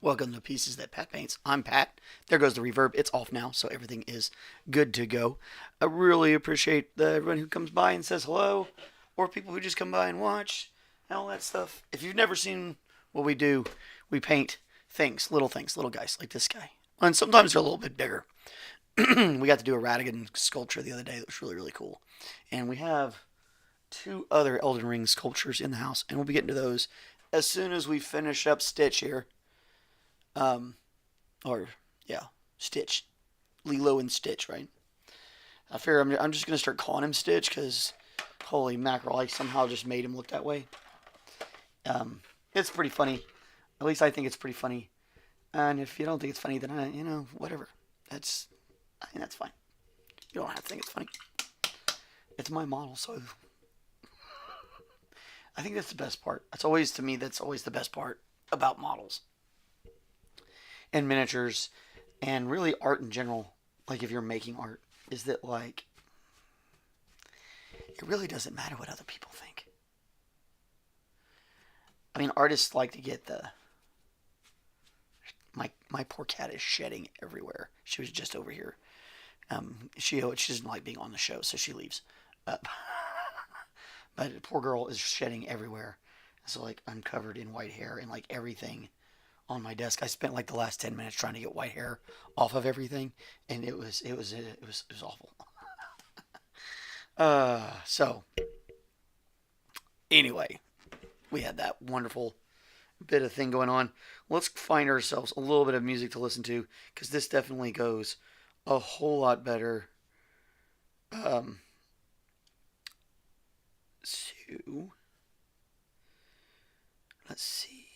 Welcome to Pieces That Pat Paints. I'm Pat. There goes the reverb. It's off now, so everything is good to go. I really appreciate everyone who comes by and says hello, or people who just come by and watch, and all that stuff. If you've never seen what we do, we paint things, little guys like this guy. And sometimes they're a little bit bigger. We got to do a Radigan sculpture the other day that was really, really cool. And we have two other Elden Ring sculptures in the house, and we'll be getting to those as soon as we finish up Stitch here. Um, or yeah, Stitch, Lilo and Stitch, right? I figure I'm just gonna start calling him Stitch because holy mackerel, I somehow just made him look that way. It's pretty funny. At least I think it's pretty funny. And if you don't think it's funny, then whatever. I think that's fine. You don't have to think it's funny. It's my model, so I think that's the best part. That's always to me. That's always the best part about models and miniatures and really art in general, like if you're making art, is that like it really doesn't matter what other people think. I mean, artists like to get the my poor cat is shedding everywhere. She was just over here. She doesn't like being on the show, so she leaves. But the poor girl is shedding everywhere. So like I'm covered in white hair and like everything on my desk. I spent like the last 10 minutes trying to get white hair off of everything, and it was awful. So anyway, we had that wonderful bit of thing going on. Let's find ourselves a little bit of music to listen to because this definitely goes a whole lot better. Um, so let's see.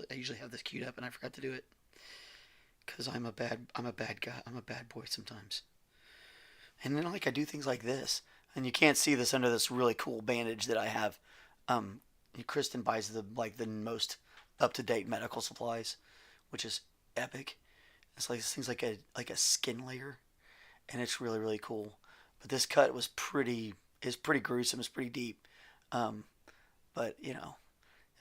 I usually have this queued up and I forgot to do it because I'm a bad guy. I'm a bad boy sometimes. And then like I do things like this, and you can't see this under this really cool bandage that I have. Um, Kristen buys the most up to date medical supplies, which is epic. It's like this thing's like a skin layer, and it's really really cool. But this cut was pretty is pretty gruesome. It's pretty deep. Um, but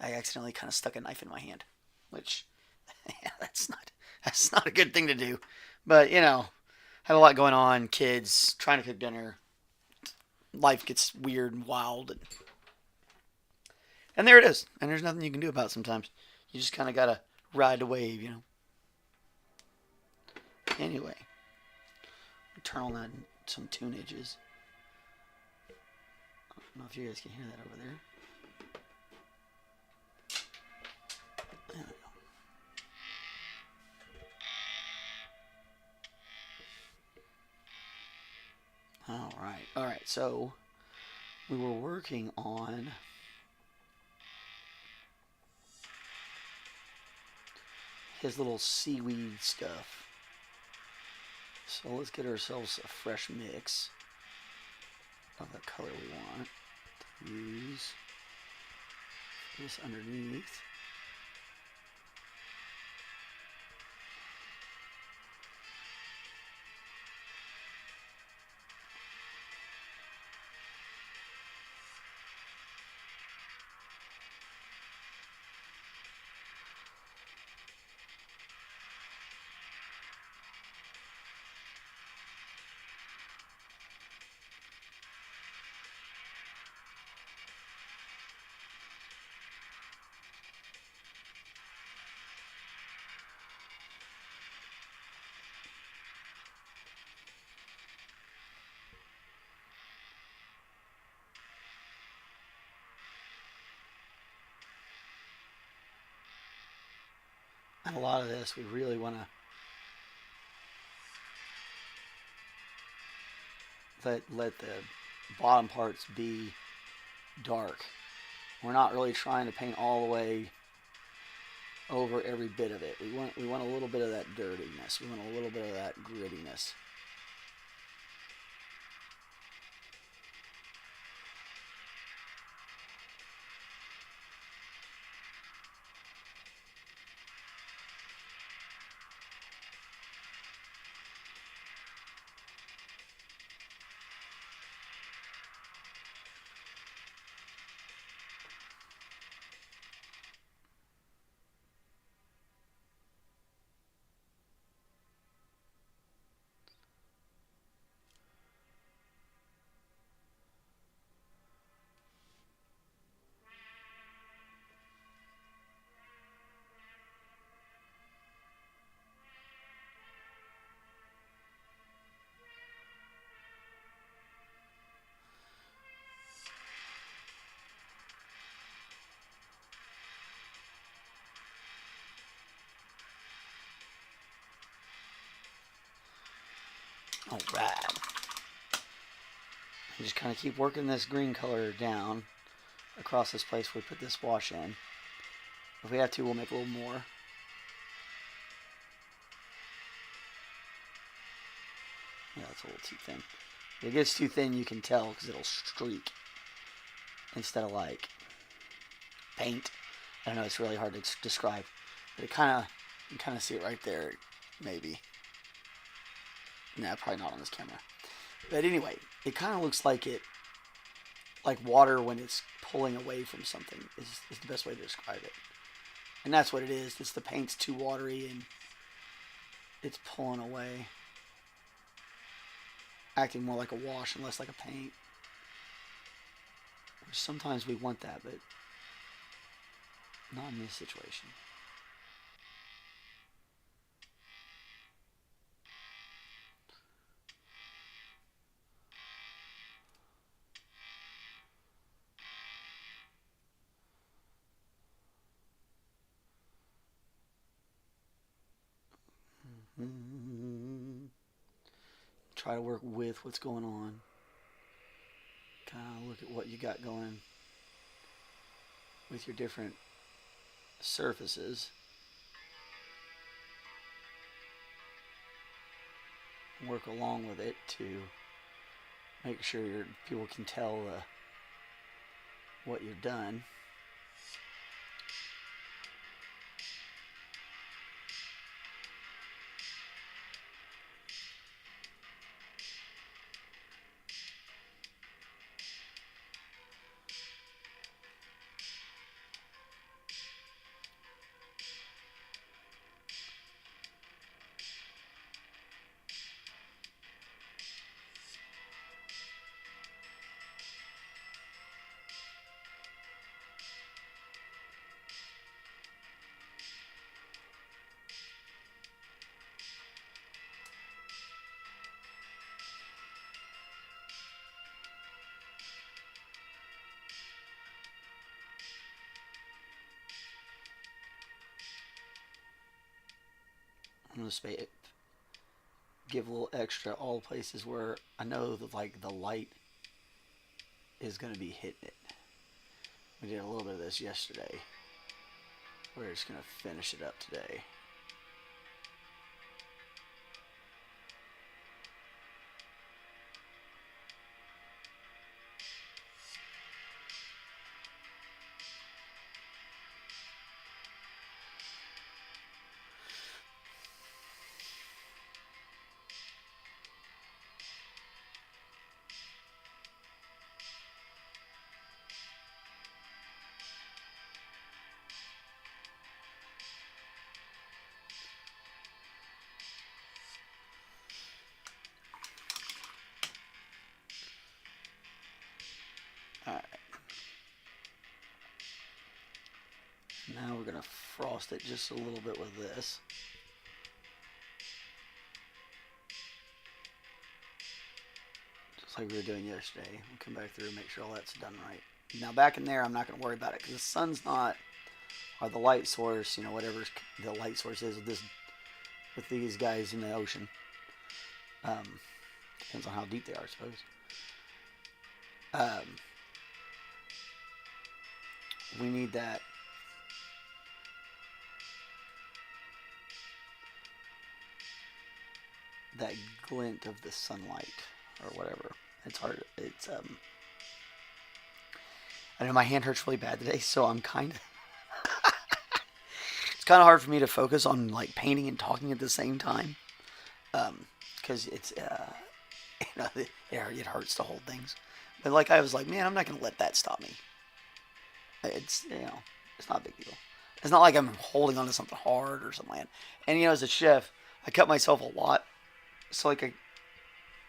I accidentally kind of stuck a knife in my hand, which yeah, that's not a good thing to do. But had a lot going on, kids trying to cook dinner. Life gets weird and wild, and there it is. And there's nothing you can do about it sometimes. You just kind of gotta ride the wave. Anyway, turn on that some tunages. I don't know if you guys can hear that over there. There we go. All right. So we were working on his little seaweed stuff. So let's get ourselves a fresh mix of the color we want to use. This underneath. And a lot of this we really want to let the bottom parts be dark. We're not really trying to paint all the way over every bit of it. We want a little bit of that dirtiness. We want a little bit of that grittiness. Alright. Just kind of keep working this green color down across this place where we put this wash in. If we have to, we'll make a little more. Yeah, it's a little too thin. If it gets too thin, you can tell because it'll streak instead of like paint. I don't know, it's really hard to describe, but it kind of, you kind of see it right there, maybe. Nah, probably not on this camera. But anyway, it kind of looks like water when it's pulling away from something is the best way to describe it. And that's what it is. It's the paint's too watery and it's pulling away. Acting more like a wash and less like a paint. Which sometimes we want that, but not in this situation. Try to work with what's going on. Kind of look at what you got going with your different surfaces. Work along with it to make sure people can tell what you've done. I'm going to give a little extra all places where I know that like the light is going to be hitting it. We did a little bit of this yesterday. We're just going to finish it up today. Alright. Now we're going to frost it just a little bit with this. Just like we were doing yesterday. We'll come back through and make sure all that's done right. Now back in there, I'm not going to worry about it because the sun's not, or the light source, you know, whatever the light source is with these guys in the ocean. Depends on how deep they are, I suppose. We need that glint of the sunlight or whatever. It's hard. It's I know my hand hurts really bad today, so I'm kind of it's kind of hard for me to focus on like painting and talking at the same time, because it's you know, it hurts to hold things. But like I was like, man, I'm not gonna let that stop me. It's, you know, it's not a big deal. It's not like I'm holding on to something hard or something like that. And you know, as a chef, I cut myself a lot. So like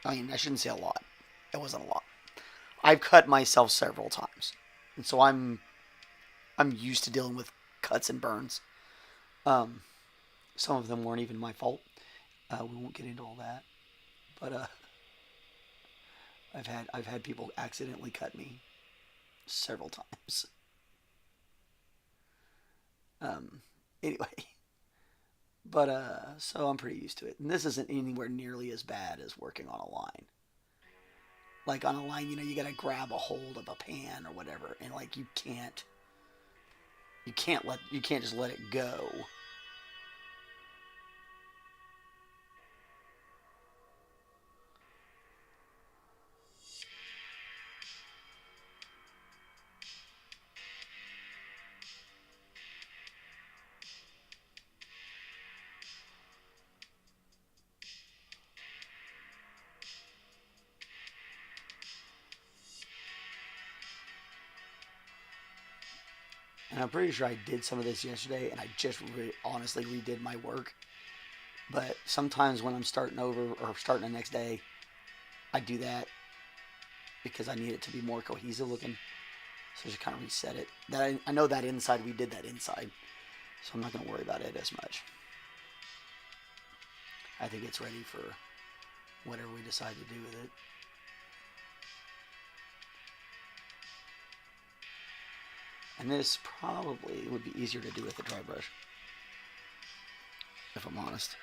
I mean, I shouldn't say a lot. It wasn't a lot. I've cut myself several times, and so I'm used to dealing with cuts and burns. Some of them weren't even my fault. We won't get into all that, but I've had people accidentally cut me several times. Anyway, But so I'm pretty used to it. And this isn't anywhere nearly as bad as working on a line. Like on a line, you gotta grab a hold of a pan or whatever, and like you can't just let it go. And I'm pretty sure I did some of this yesterday, and I just honestly redid my work. But sometimes when I'm starting over or starting the next day, I do that because I need it to be more cohesive looking. So just kind of reset it. I know that inside, we did that inside. So I'm not going to worry about it as much. I think it's ready for whatever we decide to do with it. And this probably would be easier to do with a dry brush, if I'm honest.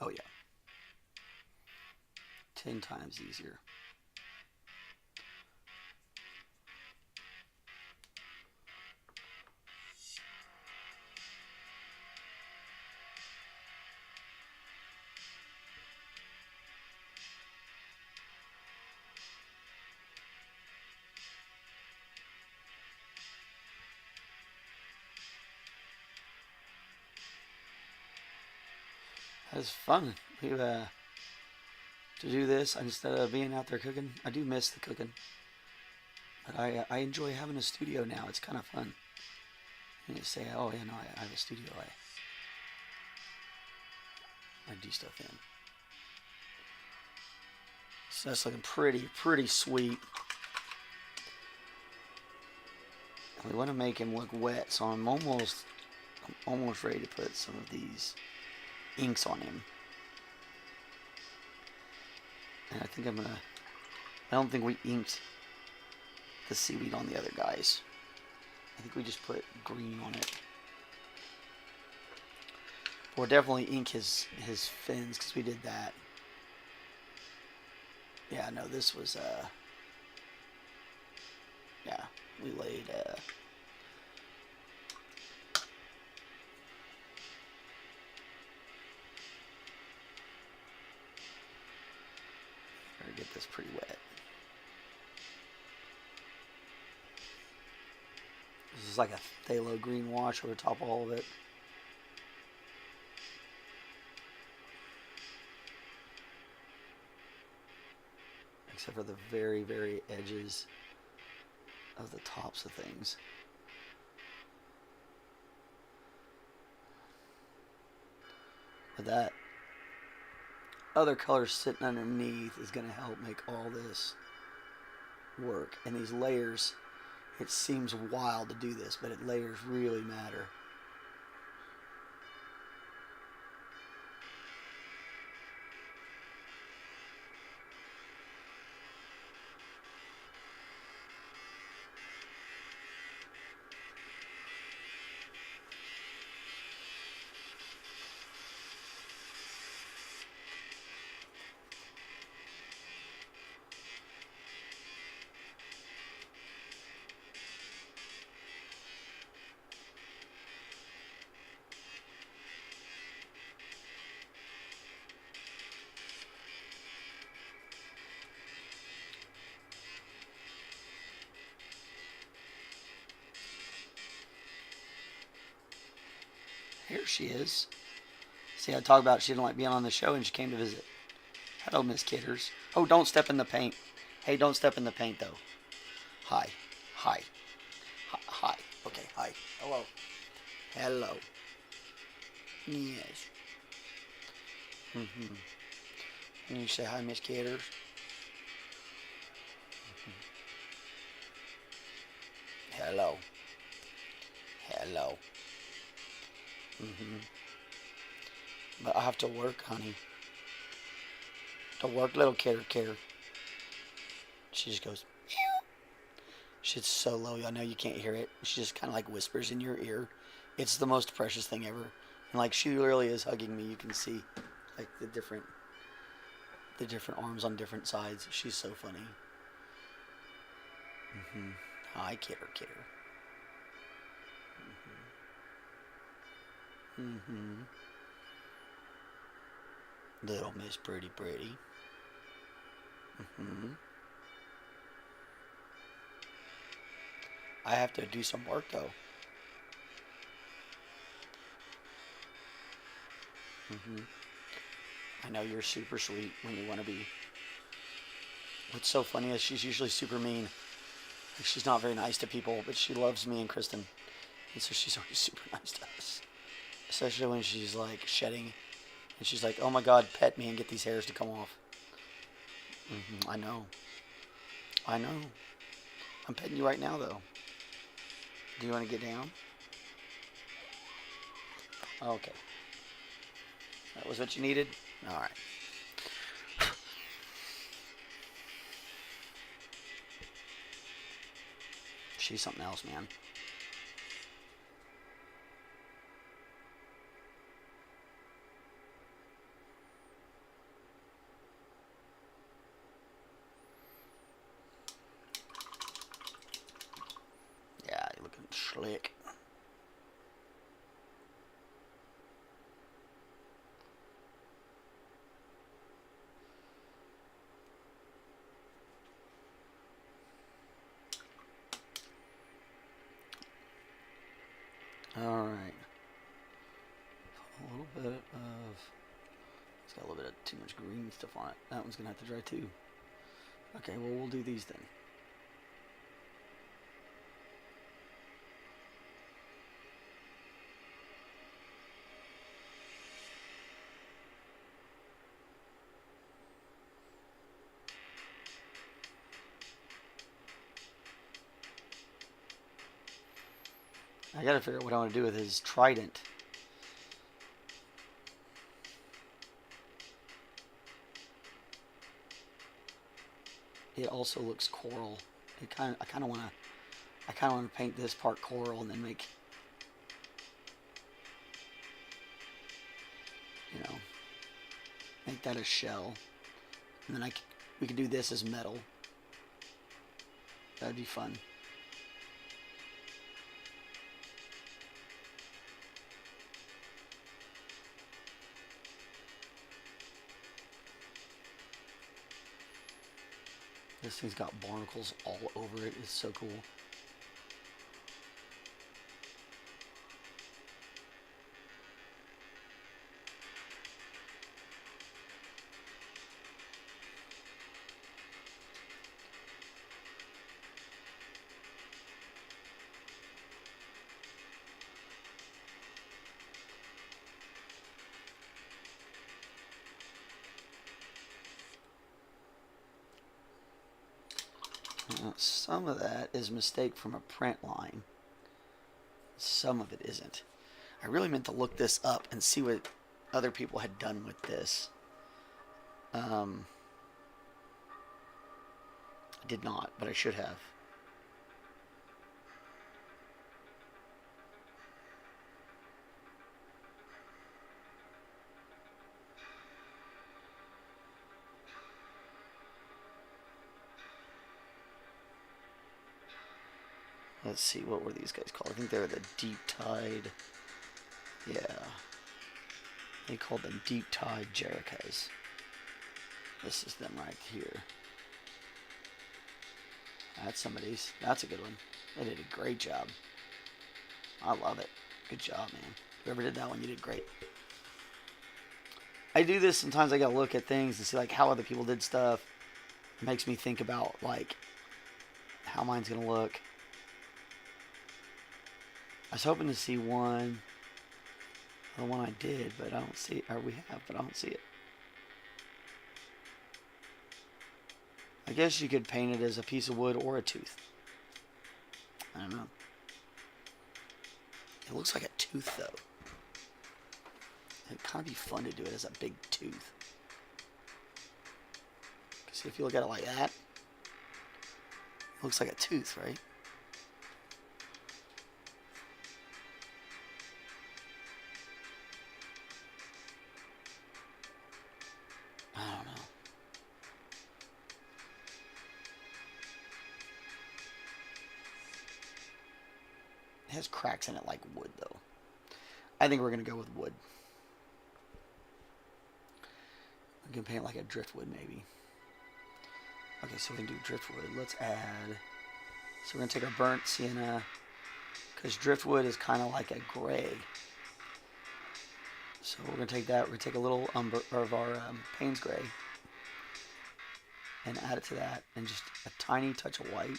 Oh yeah. 10 times easier. It's fun. To do this instead of being out there cooking. I do miss the cooking, but I enjoy having a studio now. It's kind of fun. And you say, oh yeah, no, I have a studio. I do stuff in. So that's looking pretty sweet. And we want to make him look wet, so I'm almost ready to put some of these inks on him. And I think I don't think we inked the seaweed on the other guys. I think we just put green on it. We'll definitely ink his fins because we did that. Yeah, no, this was yeah, we laid better get this pretty wet. This is like a phthalo green wash over top of all of it. Except for the very edges of the tops of things. But that other color sitting underneath is going to help make all this work. And these layers, it seems wild to do this, but layers really matter. Here she is. See, I talked about she didn't like being on the show and she came to visit. Hello, Miss Kitters. Oh, don't step in the paint. Hey, don't step in the paint, though. Hi. Hi. Hi. Okay, hi. Hello. Hello. Yes. Mm-hmm. Can you say hi, Miss Kitters? Mm-hmm. Hello. Hello. Mm-hmm. But I have to work, honey. To work, little care. She just goes, meow. She's so low, I know you can't hear it. She just kind of like whispers in your ear. It's the most precious thing ever. And like she literally is hugging me. You can see like the different arms on different sides. She's so funny. Hi, kidder. Little Miss Pretty. I have to do some work though. I know you're super sweet when you want to be. What's so funny is she's usually super mean. Like she's not very nice to people, but she loves me and Kristen. And so she's always super nice to us. Especially when she's like shedding. And she's like, oh my God, pet me and get these hairs to come off. I know. I'm petting you right now though. Do you want to get down? Okay. That was what you needed? Alright. She's something else, man. Yeah, you're looking slick. Alright. A little bit of... It's got a little bit of too much green stuff on it. That one's going to have to dry too. Okay, well, we'll do these then. I gotta figure out what I want to do with his trident. It also looks coral. I kind of want to paint this part coral and then make, make that a shell. And then we could do this as metal. That'd be fun. This thing's got barnacles all over it. It's so cool. Some of that is a mistake from a print line. Some of it isn't. I really meant to look this up and see what other people had done with this. I did not, but I should have. Let's see, what were these guys called? I think they were the Deep Tide. Yeah. They called them Deep Tide Jericas. This is them right here. That's somebody's. That's a good one. They did a great job. I love it. Good job, man. Whoever did that one, you did great. I do this sometimes. I gotta look at things and see like how other people did stuff. It makes me think about like how mine's gonna look. I was hoping to see one, the one I did, but I don't see it. Or we have, but I don't see it. I guess you could paint it as a piece of wood or a tooth. I don't know. It looks like a tooth, though. It'd kind of be fun to do it as a big tooth. See, if you look at it like that, it looks like a tooth, right? I don't know. It has cracks in it like wood, though. I think we're going to go with wood. We can paint like a driftwood, maybe. Okay, so we can do driftwood. Let's add... So we're going to take our burnt sienna, because driftwood is kind of like a gray. So we're going to take that. We're going to take a little umber of our Payne's gray and add it to that, and just a tiny touch of white.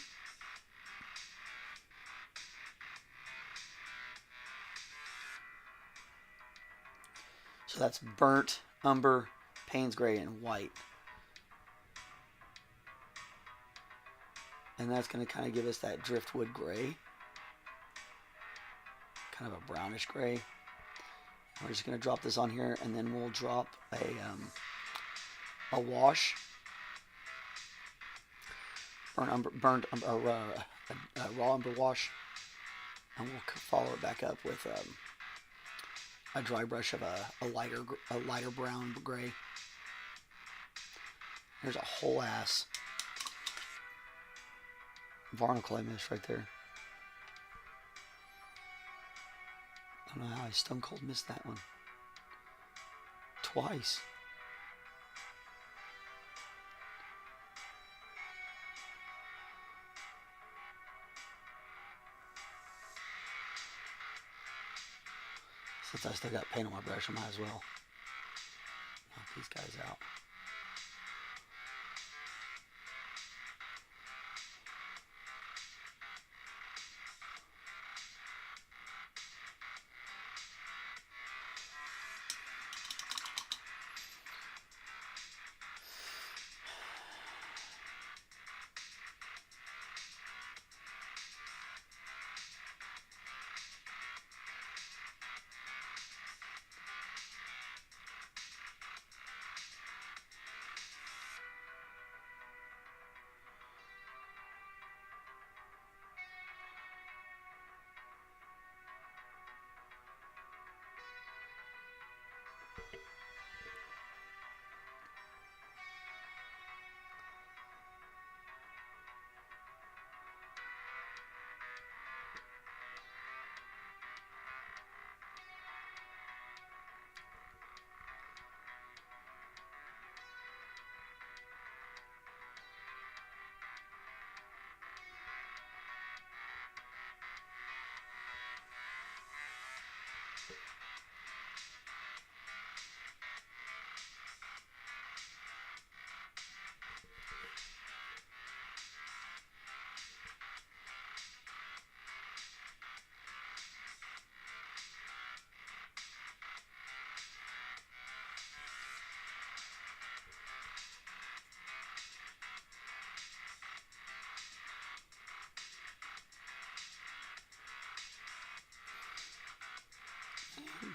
So that's burnt, umber, Payne's gray, and white. And that's going to kind of give us that driftwood gray. Kind of a brownish gray. We're just going to drop this on here, and then we'll drop a wash. Raw umber wash. And we'll follow it back up with a dry brush of a lighter brown gray. There's a whole ass barnacle I missed right there. I don't know how I stone cold missed that one. Twice. Since I still got paint on my brush, I might as well knock these guys out.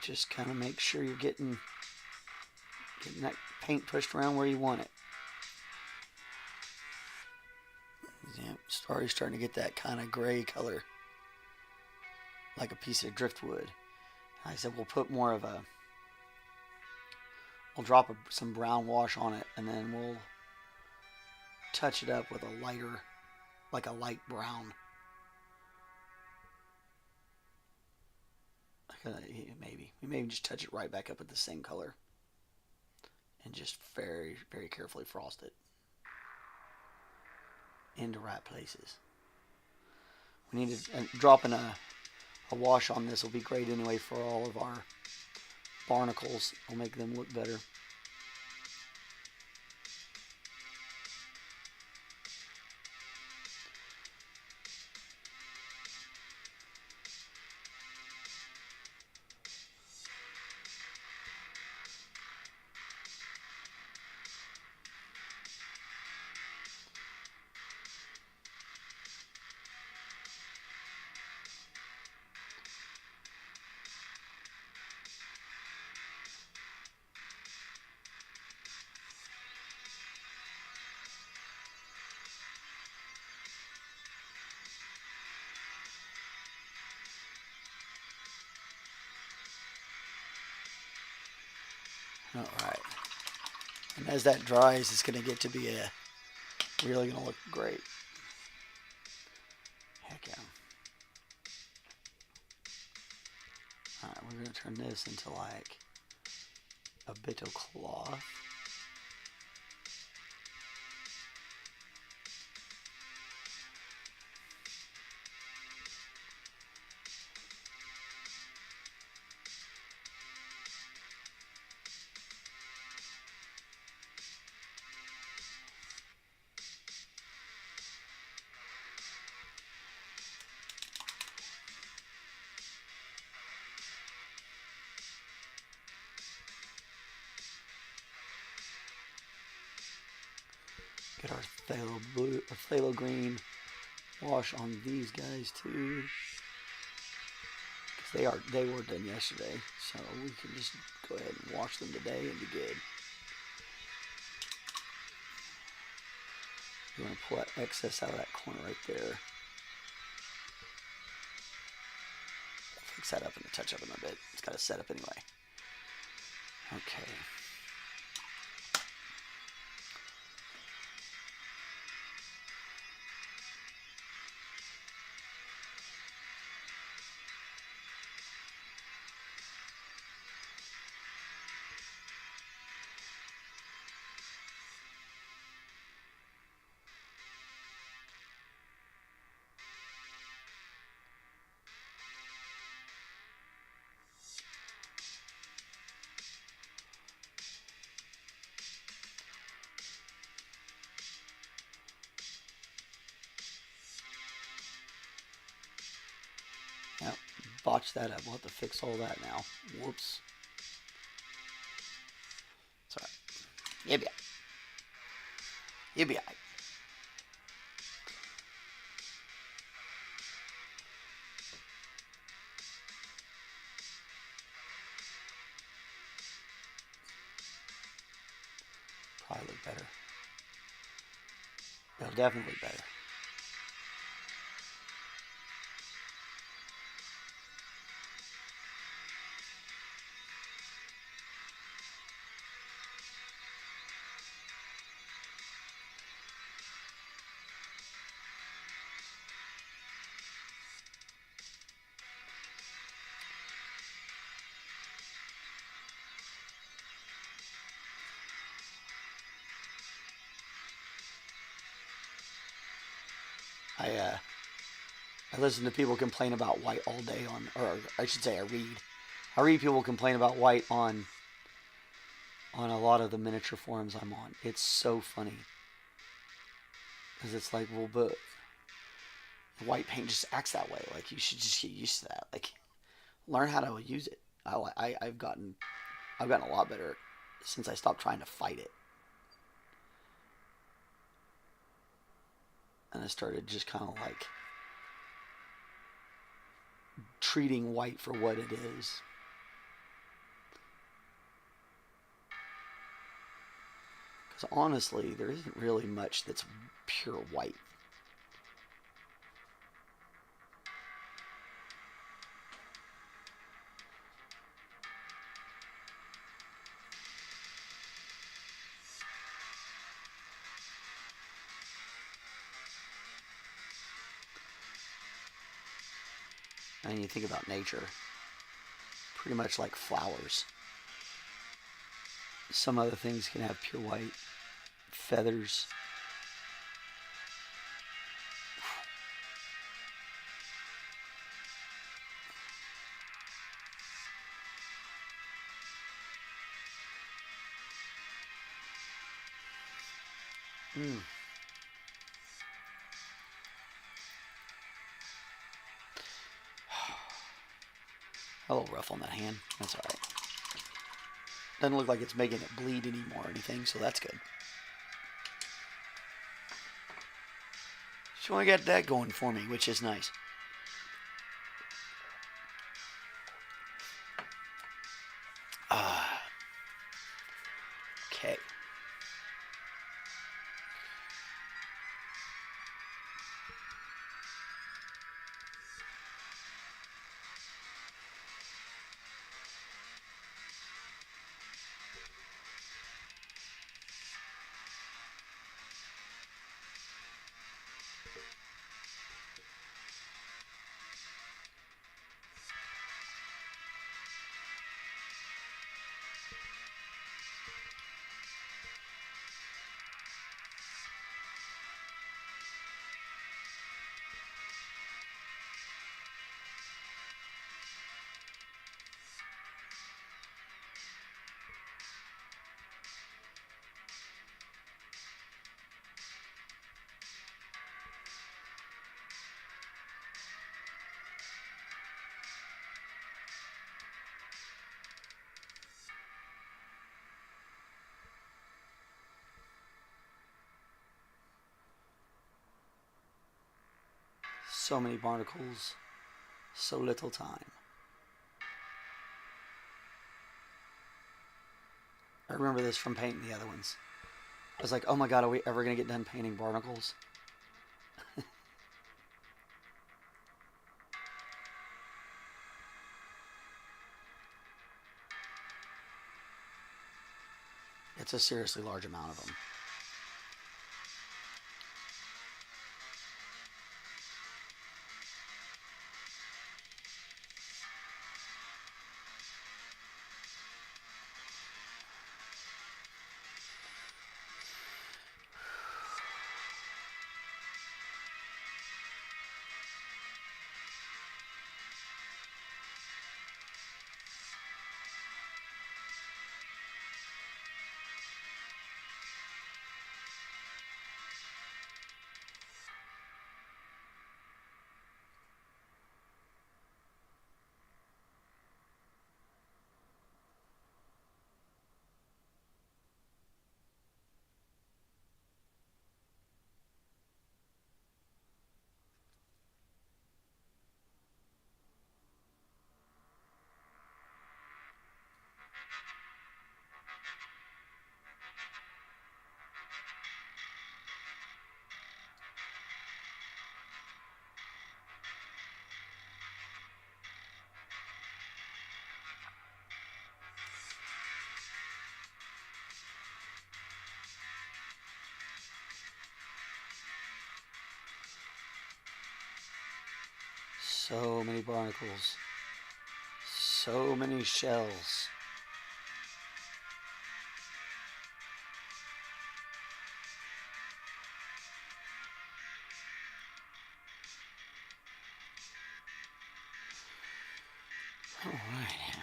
Just kind of make sure you're getting that paint pushed around where you want it. Yeah, it's already starting to get that kind of gray color, like a piece of driftwood. I said we'll put more of a, we'll drop some brown wash on it, and then we'll touch it up with a lighter, like a light brown. Maybe we may just touch it right back up with the same color, and just very, very carefully frost it into right places. We need to drop in a wash on this. Will be great anyway for all of our barnacles. Will make them look better. Alright. And as that dries, it's going to get to be really going to look great. Heck yeah. Alright, we're going to turn this into like a bit of cloth. Get our phthalo blue or phthalo green wash on these guys too, because they were done yesterday, so we can just go ahead and wash them today and be good. You want to pull that excess out of that corner right there. Fix that up and touch up in a bit. It's got to set up anyway. Okay. Yep, botched that up. We'll have to fix all that now. Whoops. It's alright. You'll be alright. You'll be alright. Probably look better. It'll definitely look better. I listen to people complain about white all day on, or I should say I read people complain about white on a lot of the miniature forums I'm on. It's so funny. Because it's like, well, but white paint just acts that way. Like, you should just get used to that. Like, learn how to use it. I've gotten a lot better since I stopped trying to fight it. And I started just kind of like treating white for what it is. Because honestly, there isn't really much that's pure white. And you think about nature, pretty much like flowers. Some other things can have pure white. Feathers. A little rough on that hand. That's alright. Doesn't look like it's making it bleed anymore or anything, so that's good. Just want to get that going for me, which is nice. Okay. So many barnacles, so little time. I remember this from painting the other ones. I was like, oh my god, are we ever going to get done painting barnacles? It's a seriously large amount of them. So many barnacles. So many shells. All right.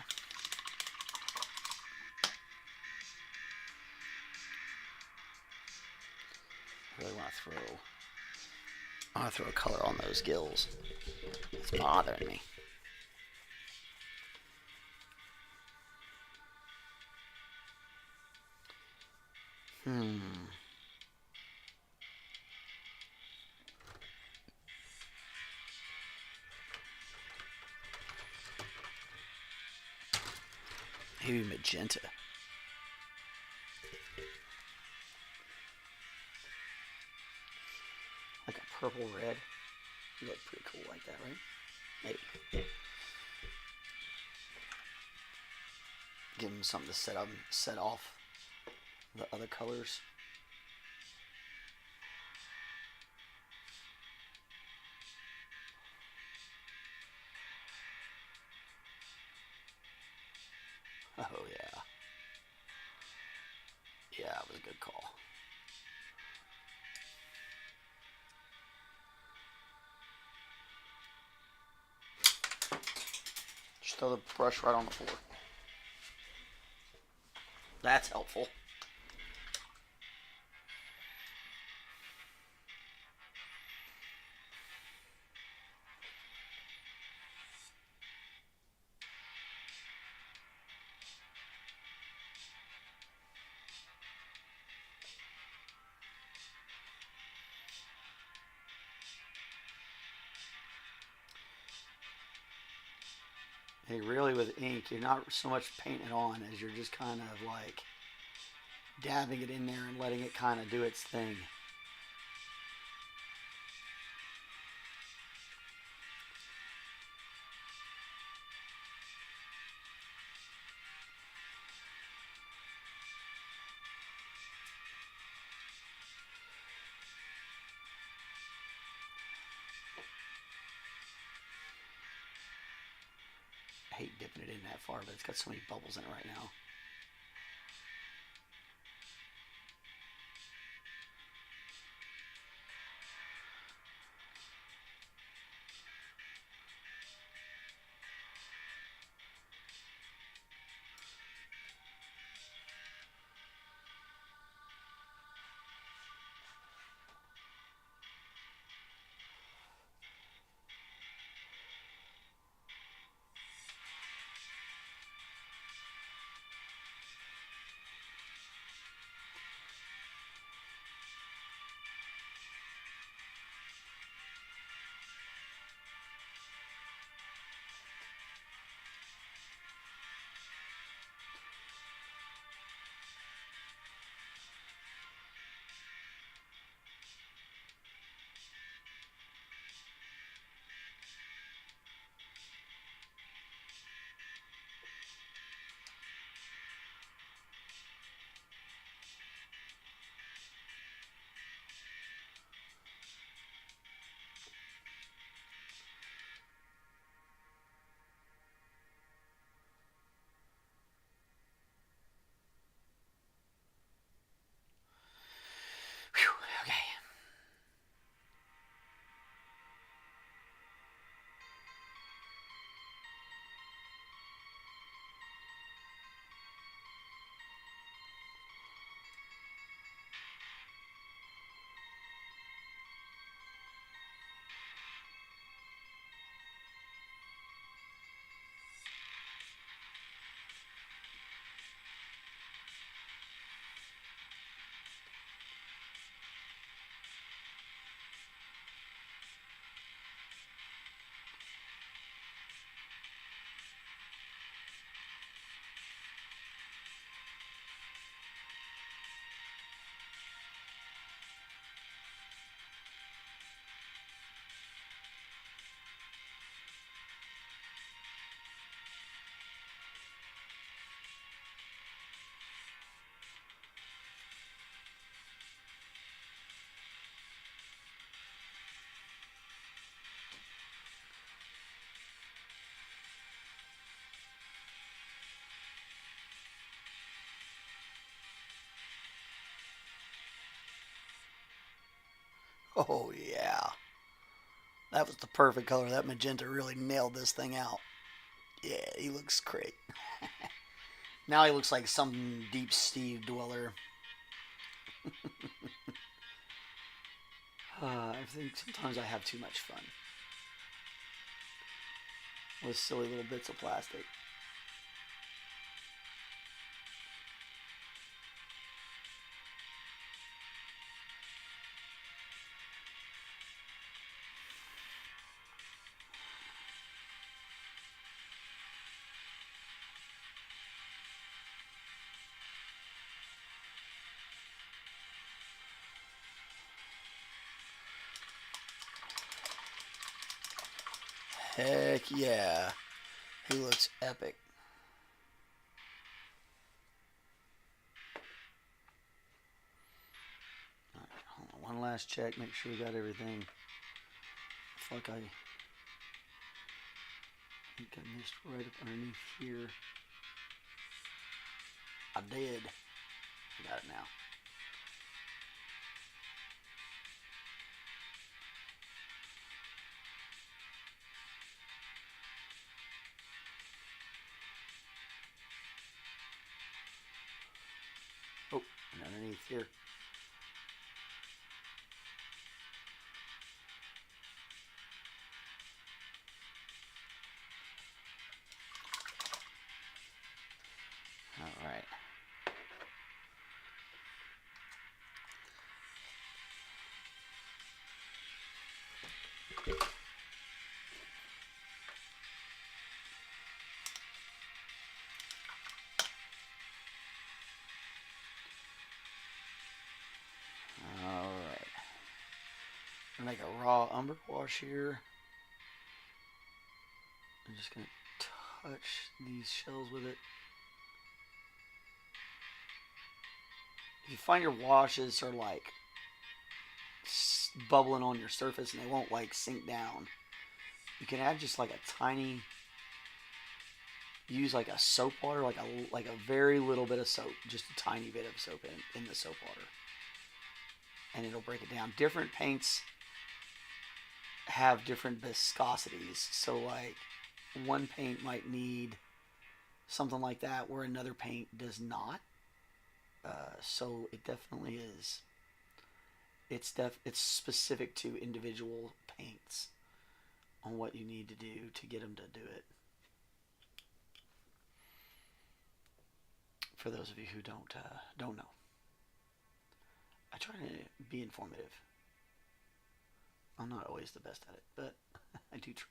I really want to throw a color on those gills. It's bothering me. Maybe magenta. Like a purple red. You look pretty cool like that, right? Maybe. Give them something to set off the other colors. Oh yeah. Yeah, it was a good call. Just throw the brush right on the floor. That's helpful. Hey, really with ink, you're not so much painting it on as you're just kind of like dabbing it in there and letting it kind of do its thing. I hate dipping it in that far, but it's got so many bubbles in it right now. Oh, yeah. That was the perfect color. That magenta really nailed this thing out. Yeah, he looks great. Now he looks like some deep sea dweller. I think sometimes I have too much fun with silly little bits of plastic. Heck yeah. He looks epic. Alright, hold on. One last check. Make sure we got everything. I feel like I think I missed right up underneath here. I did. I got it now. Oh, and underneath here. Alright. Alright. I'm going to make a raw umber wash here. I'm just going to touch these shells with it. If you find your washes are like bubbling on your surface and they won't like sink down, you can add just like a tiny, use like a soap water, like a very little bit of soap, just a tiny bit of soap in the soap water, and it'll break it down. Different paints have different viscosities, so like one paint might need something like that where another paint does not. So it definitely is. It's specific to individual paints on what you need to do to get them to do it. For those of you who don't know, I try to be informative. I'm not always the best at it, but I do try.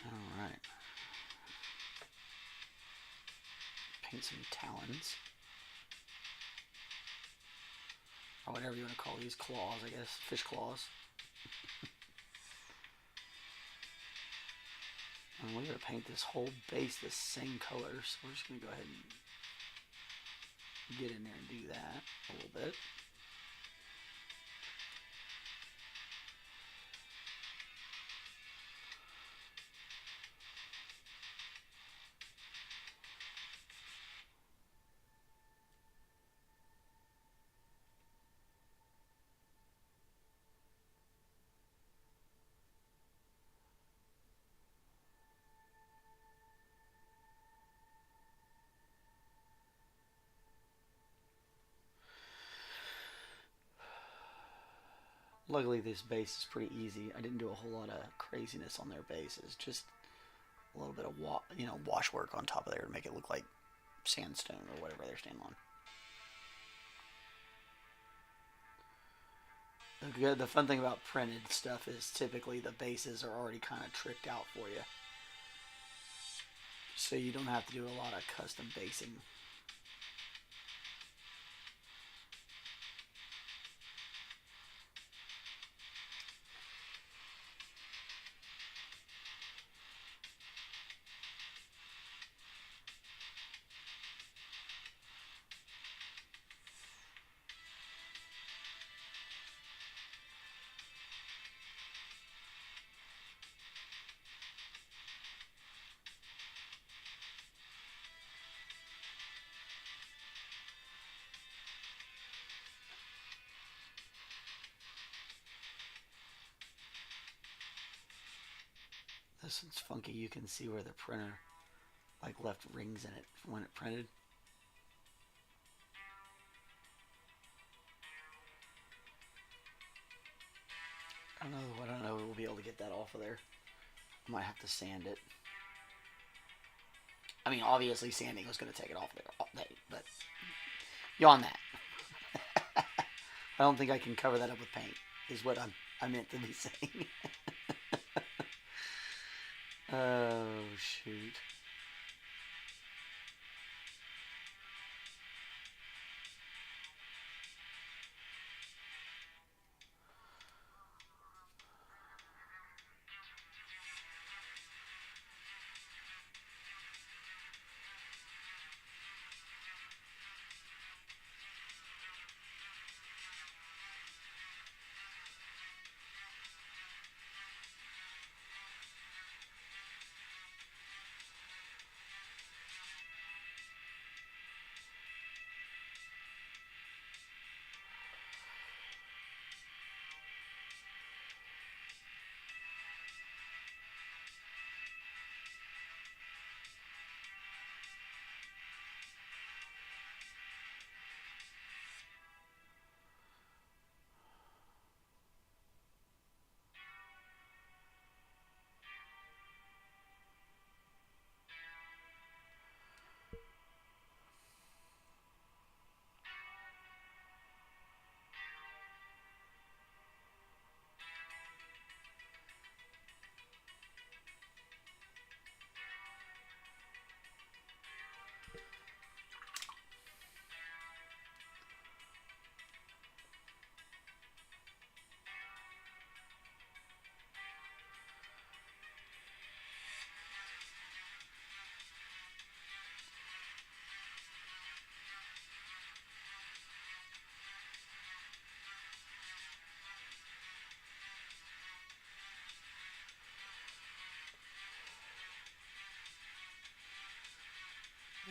Alright. Paint some talons. Or whatever you want to call these, claws, I guess. Fish claws. And we're going to paint this whole base the same color, so we're just going to go ahead and get in there and do that a little bit. Luckily, this base is pretty easy. I didn't do a whole lot of craziness on their bases. Just a little bit of wash work on top of there to make it look like sandstone or whatever they're standing on. The fun thing about printed stuff is typically the bases are already kind of tricked out for you. So you don't have to do a lot of custom basing. This one's funky. You can see where the printer like left rings in it from when it printed. I don't know if we'll be able to get that off of there. I might have to sand it. I mean, obviously sanding was going to take it off there all day, but beyond that, I don't think I can cover that up with paint, is what I meant to be saying. Oh, shoot.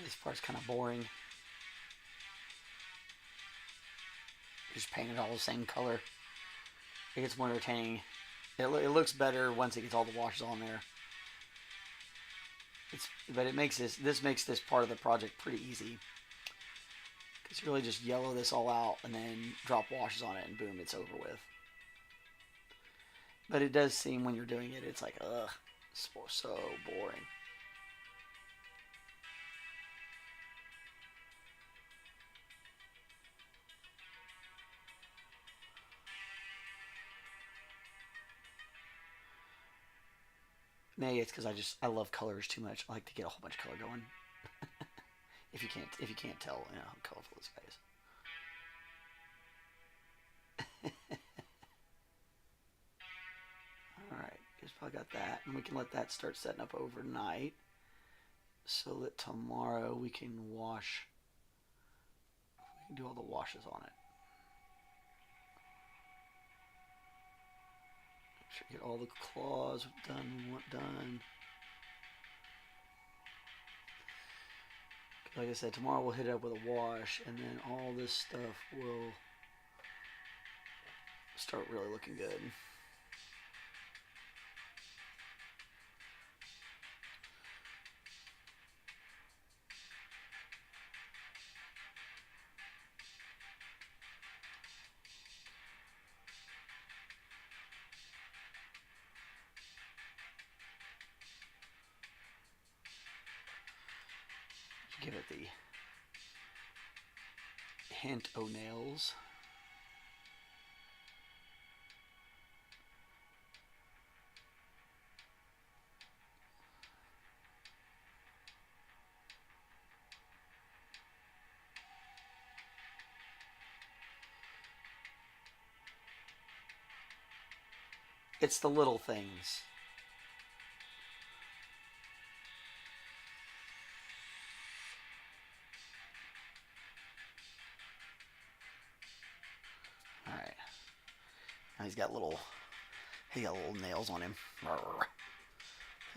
This part's kind of boring. Just paint it all the same color. It gets more entertaining. It looks better once it gets all the washes on there. But it makes this makes this part of the project pretty easy. Because you really just yellow this all out and then drop washes on it and boom, it's over with. But it does seem when you're doing it, it's like, ugh, so boring. Maybe it's because I love colors too much. I like to get a whole bunch of color going. if you can't tell, you know how colorful this guy is. All right, just probably got that, and we can let that start setting up overnight, so that tomorrow we can wash. We can do all the washes on it. Make sure you get all the claws done we want done. Like I said, tomorrow we'll hit it up with a wash, and then all this stuff will start really looking good. Give it the hint o' nails. It's the little things. All right. Now he's got little nails on him.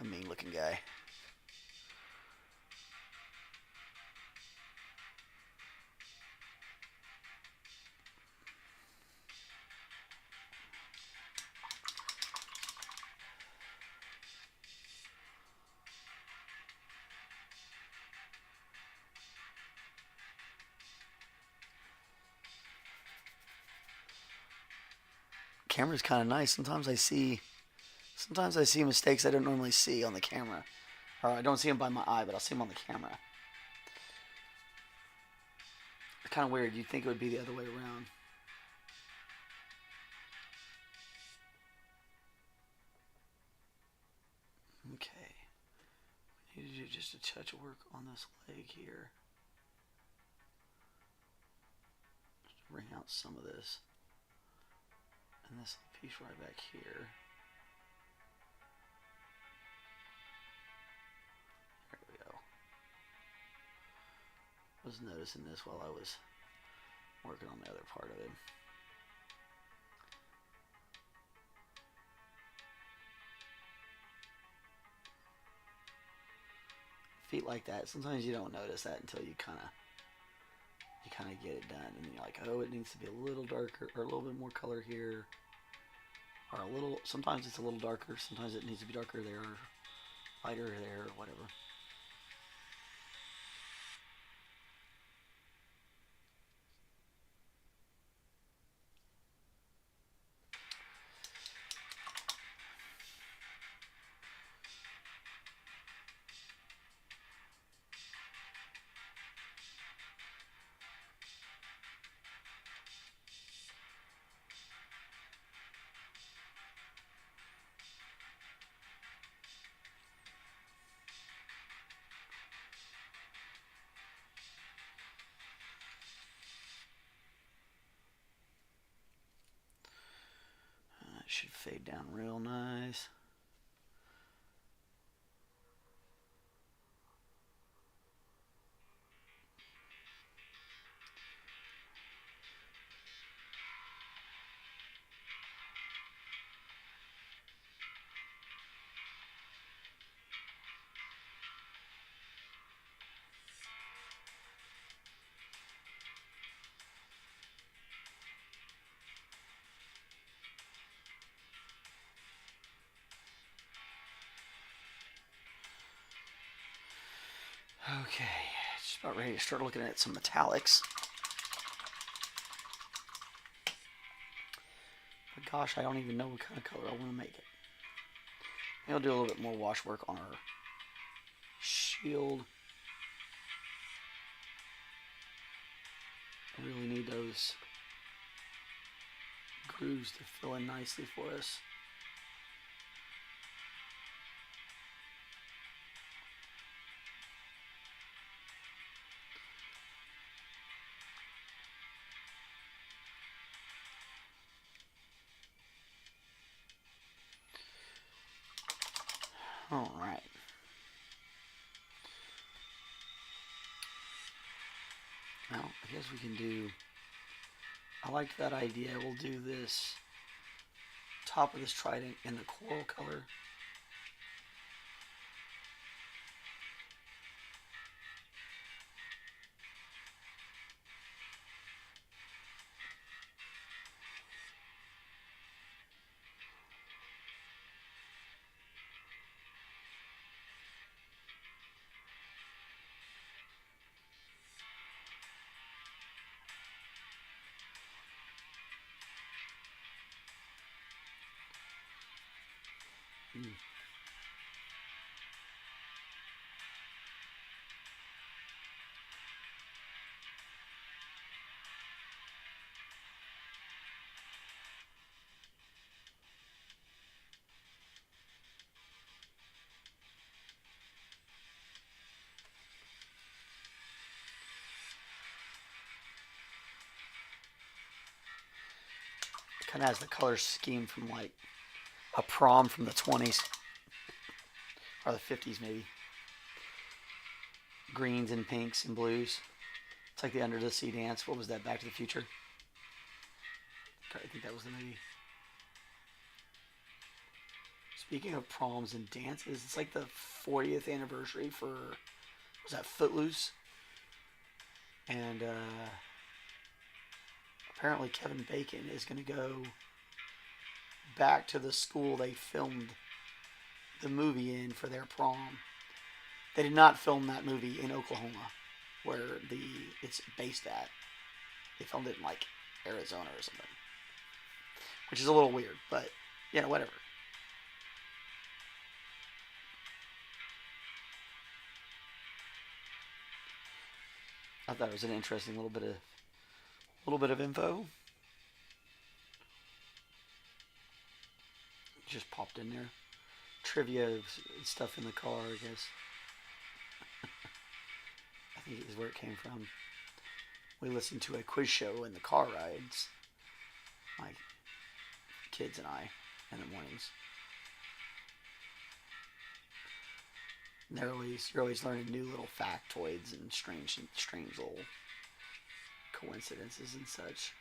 A mean looking guy. Camera's kind of nice. Sometimes I see mistakes I don't normally see on the camera. Or I don't see them by my eye, but I'll see them on the camera. It's kind of weird. You'd think it would be the other way around. Okay. We need to do just a touch of work on this leg here. Just to bring out some of this. And this piece right back here. There we go. I was noticing this while I was working on the other part of it. Feet like that, sometimes you don't notice that until you kind of get it done, and you're like, oh, it needs to be a little darker or a little bit more color here, or a little. Sometimes it's a little darker. Sometimes it needs to be darker there, or lighter there, or whatever. It should fade down real nice. Okay, just about ready to start looking at some metallics. But gosh, I don't even know what kind of color I want to make it. Maybe I'll do a little bit more wash work on our shield. I really need those grooves to fill in nicely for us. All right. Now, I guess we can do, I liked that idea. We'll do this top of this trident in the coral color. Kind of has the color scheme from like a prom from the 20s or the 50s maybe. Greens and pinks and blues. It's like the Under the Sea dance. What was that? Back to the Future. I think that was the movie. Speaking of proms and dances, it's like the 40th anniversary for, was that Footloose? And apparently Kevin Bacon is going to go back to the school they filmed the movie in for their prom. They did not film that movie in Oklahoma, where it's based at. They filmed it in like Arizona or something, which is a little weird, but you know, whatever. I thought it was an interesting little bit of info. Just popped in there. Trivia stuff in the car, I guess. I think it is where it came from. We listened to a quiz show in the car rides. My kids and I in the mornings. And you're always learning new little factoids and strange little coincidences and such.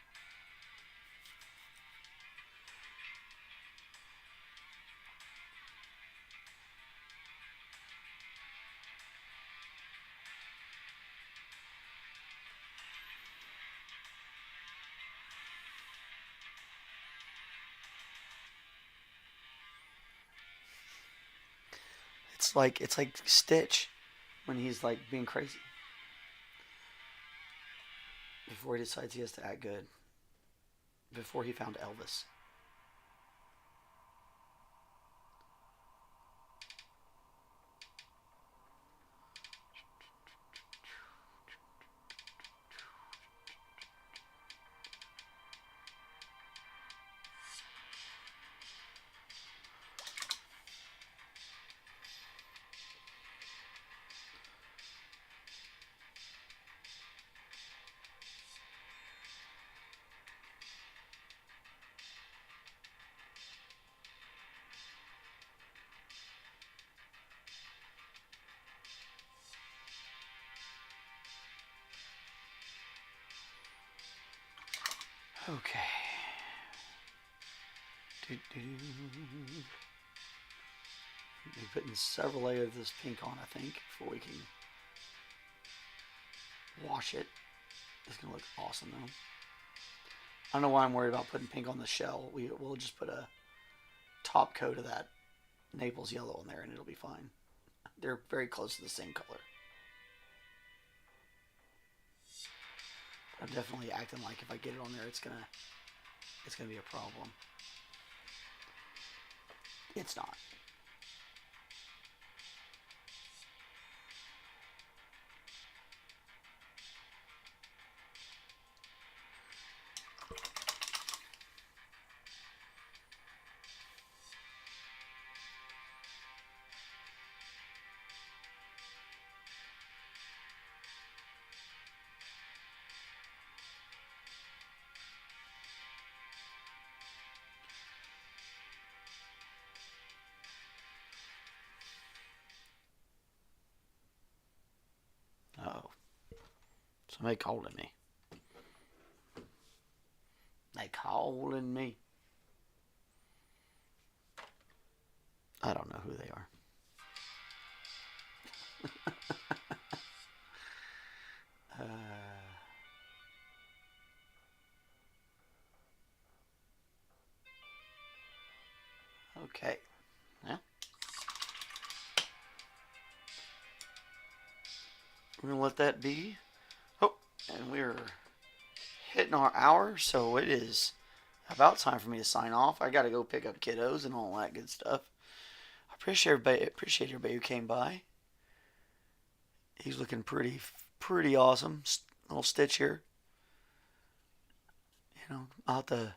It's like Stitch when he's like being crazy. Before he decides he has to act good. Before he found Elvis. Okay. We're putting several layers of this pink on, I think, before we can wash it. It's going to look awesome, though. I don't know why I'm worried about putting pink on the shell. We'll just put a top coat of that Naples yellow in there, and it'll be fine. They're very close to the same color. I'm definitely acting like if I get it on there, it's gonna be a problem. It's not. Uh-oh. Somebody calling me. They calling me. I don't know who they are. Okay. Yeah. We're going to let that be. Oh, and we're hitting our hour, so it is about time for me to sign off. I got to go pick up kiddos and all that good stuff. I appreciate everybody who came by. He's looking pretty awesome. Little Stitch here. You know, I'll have to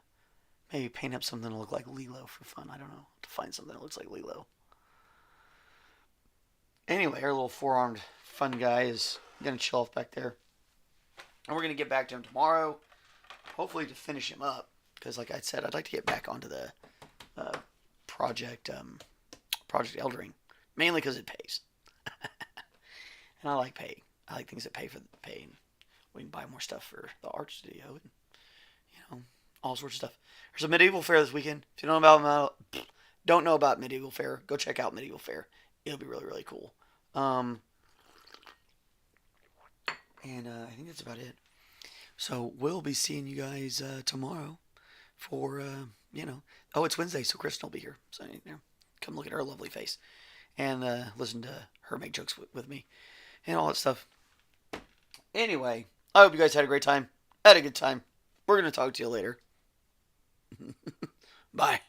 maybe paint up something to look like Lilo for fun. I don't know. To find something that looks like Lilo. Anyway, our little four-armed fun guy is going to chill off back there. And we're going to get back to him tomorrow. Hopefully to finish him up. Because like I said, I'd like to get back onto the Project Eldering, mainly because it pays, and I like pay. I like things that pay for the pay, and we can buy more stuff for the art studio, and all sorts of stuff. There's a medieval fair this weekend. If you don't know about medieval fair, go check out medieval fair. It'll be really, really cool. And I think that's about it. So we'll be seeing you guys tomorrow for, oh, it's Wednesday, so Kristen will be here. So, come look at her lovely face and listen to her make jokes with me and all that stuff. Anyway, I hope you guys had a great time. Had a good time. We're going to talk to you later. Bye.